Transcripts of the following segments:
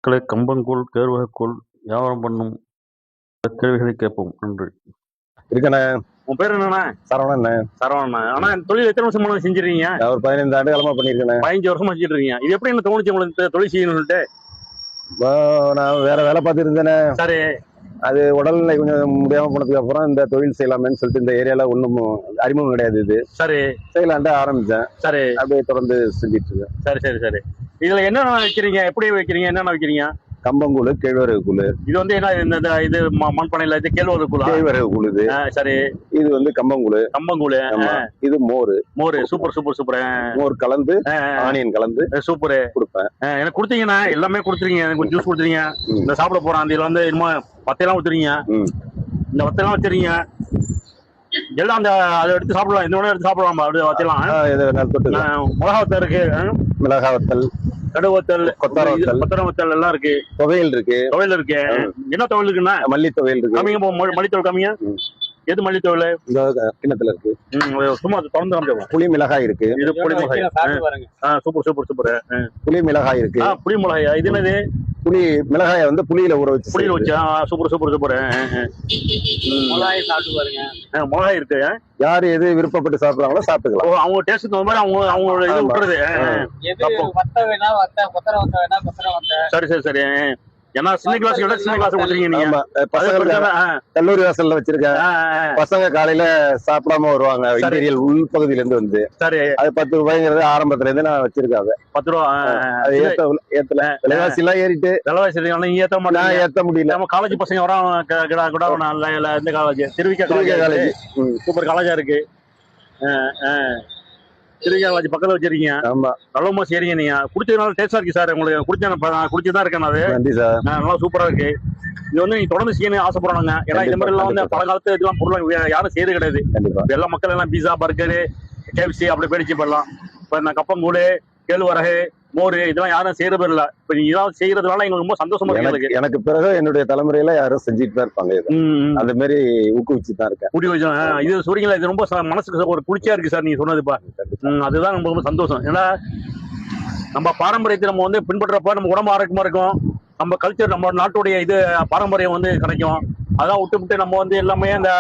மக்களை கம்பங்கூழ், கேழ்வரகு வியாபாரம் பண்ணும் கேள்விகளை கேட்போம். நன்றி. இருக்கண்ணே. உன் பேர் என்னண்ணா? சரவணண்ணே. சரவணண்ணா. ஆனா இந்த தொழில் எத்தனை வருஷமா செஞ்சிருக்கீங்க? ஒரு 15 ஆண்டு காலமா பண்ணிருக்கேன். 15 வருஷமா செஞ்சுட்டு இருக்கீங்க. இது எப்படி என்ன தோணுச்சு உங்களுக்கு தொழில் செய்யணும்னு? நான் வேற வேலை பார்த்துட்டு இருந்தேனே. சரி. அது உடல்நிலை கொஞ்சம் முடியாம போனதுக்கு அப்புறம் இந்த தொழில் செய்யலாமேன்னு சொல்லிட்டு இந்த ஏரியால ஒண்ணும் அறிமுகம் கிடையாது. இது சரி செய்யலான்ட்டு ஆரம்பிச்சேன். சரி. அப்படியே தொடர்ந்து செஞ்சிட்டு இருக்கேன். சரி சரி சரி. இதுல என்னென்ன வைக்கிறீங்க, எப்படி வைக்கிறீங்க, என்னென்ன வைக்கிறீங்க? கம்பங்கூழ், கேழ்வரகு கூழ். இது வந்து என்ன இந்த இது மண்பானையில இது கேழ்வரகு கூழ். கேழ்வரகு கூழ் இது. சரி. இது வந்து கம்பங்கூழ். கம்பங்கூழ். இது மோர். மோர். Super super super. மோர் கலந்து ஆனியன் கலந்து சூப்பர் கொடுப்பேன். எனக்கு கொடுத்தீங்கன்னா எல்லாமே கொடுத்துருங்க. எனக்கு ஜூஸ் கொடுத்துருங்க. இந்த சாப்பிட போறேன் அந்த இதுல வந்து இன்னும் வத்தையெல்லாம் ஊத்துறீங்க. இந்த வத்தையெல்லாம் வச்சிருக்கீங்க எல்லாம் அந்த அதை எடுத்து சாப்பிடலாம். இந்த உடனே எடுத்து சாப்பிடலாம். அப்படி வத்தையெல்லாம் மிளகா வத்தல் இருக்கு. மிளகா வத்தல், கடுவத்தல், கொத்தர வத்தல் எல்லாம் இருக்கு. துவையல் இருக்கு. துவையல் இருக்கு. என்ன துவையல் இருக்குன்னா? மல்லி துவையல் இருக்கு. கம்மிங்க மல்லித்தூள் கம்மியா? எது மல்லித்தூள்? கிண்ணத்துல இருக்கு. சும்மா திறந்து. புளி மிளகாய் இருக்கு. இது புளி மிளகாய். Super super super. புளி மிளகாய் இருக்கு. புளி மிளகாய். இது என்னது? புளி மிளகாய வந்து புளியில ஊற வச்சு. புளியில வச்சு. Super super super. மிளகாய் சாப்பிட்டு பாருங்க. மிளகாய் இருக்கு. யாரு எது விருப்பப்பட்டு சாப்பிடுறாங்களோ சாப்பிட்டுக்கலாம். அவங்க டேஸ்ட் தகுந்த மாதிரி அவங்களோட இது விட்டுறது. சரி சரி சரி. ஏன்னா சின்ன கிளாஸ் சின்ன கிளாஸ் கொடுத்துருக்கீங்க நீங்க. கல்லூரி வாசல்ல வச்சிருக்கேன். பசங்க காலையில சாப்பிடாம வருவாங்க. இன்டீரியல் உள் பகுதியில இருந்து வந்து. சரி. அது 10 ரூபாய்ங்கிறது ஆரம்பத்துல இருந்து நான் வச்சிருக்காங்க. 10 ரூபா. ஏத்தல விலைவாசி எல்லாம் ஏறிட்டு. விலைவாசி ஏத்த மாட்டேன். ஏத்த முடியல. நம்ம காலேஜ் பசங்க வரான். இந்த காலேஜ் திருவிக்கா காலேஜ். சூப்பர் காலேஜா இருக்கு. திருவிக்கா காலேஜ் பக்கத்துல வச்சிருக்கீங்க. ஆமா. நல்லமா சரிங்க. நீங்க குடிச்சதுனால டேஸ்டா இருக்கு சார். உங்களுக்கு குடிச்சதான் இருக்கேன். அது நன்றி சார். நல்லா சூப்பரா இருக்கு. இது வந்து நீங்க தொடர்ந்து செய்யணும் ஆசைப்படுறாங்க. ஏன்னா இந்த மாதிரி எல்லாம் வந்து பழங்காலத்து இதெல்லாம் பொருள் யாரும் செய்யறது கிடையாது. எல்லா மக்கள் எல்லாம் பீஸா, பர்கரு, KFC அப்படி போயிடுச்சு. இப்பெல்லாம் இப்ப இந்த கப்பங்கூழ், கேழ்வரகு, மோர் இதெல்லாம் யாரும் செய்யறது இல்ல. இப்ப நீங்க இதெல்லாம் செய்யறதுனால எங்களுக்கு ரொம்ப சந்தோஷமா இருக்கு. எனக்கு பிறகு என்னுடைய தலைமுறையில யாரும் செஞ்சுட்டு தான் இருப்பாங்க. அந்த மாதிரி ஊக்குவிச்சு தான் இருக்கேன். ஊட்டி வச்சோம். இது சொல்றீங்களா? இது ரொம்ப மனசுக்கு ஒரு குளிர்ச்சியா இருக்கு சார் நீங்க சொன்னதுப்பா. அதுதான் ரொம்ப ரொம்ப சந்தோஷம். ஏன்னா நம்ம பாரம்பரியத்தை நம்ம வந்து பின்பற்றப்ப நம்ம உடம்பு ஆரோக்கியமா இருக்கும். நம்ம கல்ச்சர், நம்ம நாட்டுடைய இது பாரம்பரியம் வந்து கிடைக்கும். அதான் விட்டு நம்ம வந்து எல்லாமே அந்த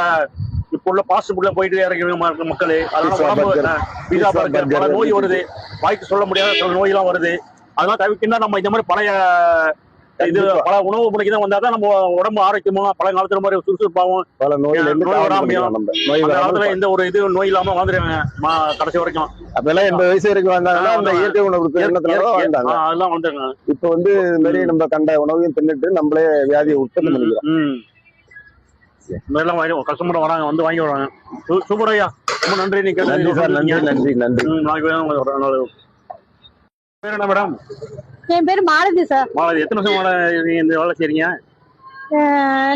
இப்போ உள்ள பாஸ்ட் ஃபுட்ல போயிட்டு இறக்கி மக்கள். அதனால பீஸா, பர்கர் பல நோய் வருது. வாய்க்கு சொல்ல முடியாத சில நோய் எல்லாம் வருது. அதெல்லாம் தவிர்க்கின்றா நம்ம இந்த மாதிரி பழைய இது பல உணவு முறைக்கு தான் வந்தாதான் நம்ம உடம்பு ஆரோக்கியமா பல காலத்துல மாதிரி சுறுசுறுப்பாகவும் பல நோய் வராமையும் அந்த காலத்துல எந்த ஒரு இது நோய் இல்லாம வாழ்ந்துருவாங்க கடைசி வரைக்கும். அப்பெல்லாம் 80 வயசு வரைக்கும் வந்தாங்கன்னா அந்த இயற்கை உணவு அதெல்லாம் வந்துருங்க. இப்ப வந்து இந்த மாதிரி நம்ம கண்ட உணவையும் தின்னுட்டு நம்மளே வியாதியை உற்பத்தி பண்ணிக்கிறோம். கஸ்டமர் வராங்க, வந்து வாங்கி வராங்க. சூப்பர் ஐயா, ரொம்ப நன்றி. நீங்க நன்றி நன்றி. பேர் என்ன மேடம்? என் பேரு மாலதி சார். மாலதி, எத்தனை வருஷம் இந்த வேலை செய்றீங்க?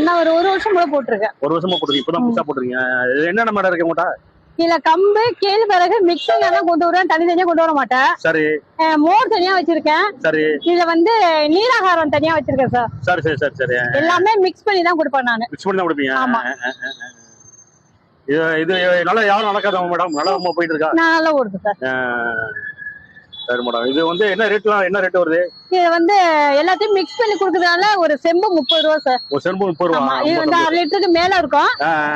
நான் ஒரு வருஷம் கூட போட்டிருக்கேன். ஒரு வருஷமா போட்டுருக்கீங்க. இப்பதான் புதுசா போட்டுருக்கீங்க. என்னென்ன மேடம் இருக்கு உங்கள்கிட்ட? இல்ல கம்பு, கேழ்வரகு மிக்சிங் தான் கொண்டு வருவேன். தனித்தனியா கொண்டு வர மாட்டேன். சரி. மோர் தனியா வச்சிருக்கேன். சரி. இதுல வந்து நீராகாரம் தனியா வச்சிருக்கேன் சார். சரி சரி சரி சரி. எல்லாமே மிக்ஸ் பண்ணி தான் கொடுப்பேன் நானு. மிக்ஸ் பண்ணி தான் கொடுப்பீங்க? ஆமா. இது நல்லா யாரும் நடக்காத மேடம்? நல்லா போயிட்டு இருக்கா? நல்லா ஓடுது சார். சரி மேடம். இது வந்து என்ன ரேட் வருது? இது வந்து எல்லாத்தையும் மிக்ஸ் பண்ணி கொடுக்கறதால ஒரு செம்பு 30 ரூபா சார். ஒரு செம்பு 30 ரூபா. இது வந்து 1/2 லிட்டருக்கு மேல இருக்கும்.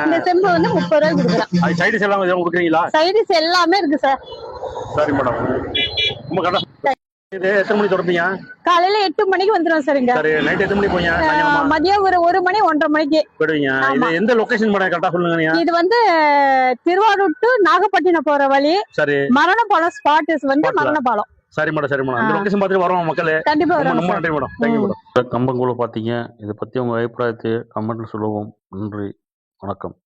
இந்த செம்பு வந்து 30 ரூபாய்க்கு கொடுக்குறேன். சைடிஸ் எல்லாம் கொடுக்குறீங்களா? சைடிஸ் எல்லாமே இருக்கு சார். சரி மேடம். ரொம்ப கரெக்டா. இது எத்தனை மணிக்கு திறப்பீங்க? காலையில 8 மணிக்கு வந்துரும் சார். இங்க சரி. நைட் எத்தனை மணிக்கு போங்க? மதியம் ஒரு 1 மணி 1:30 மணிக்கு போடுவீங்க. இது எந்த லொகேஷன் மேடம் கரெக்டா சொல்லுங்க நீங்க? இது வந்து திருவாரூர் டு நாகப்பட்டினம் போற வழி. சரி. மரணபாலம் ஸ்பாட் வந்து மரணபாலம். சரி மேடம். சரி மேடம். இந்த லொகேஷன் பார்த்துட்டு வரோம் மக்களே. கண்டிப்பா வரோம். ரொம்ப நன்றி மேடம். Thank you madam. கம்பங்கூழ் பார்த்தீங்க. இதை பத்தி உங்க அபிப்பிராயத்தை கமெண்ட்ல சொல்லுவோம். நன்றி, வணக்கம்.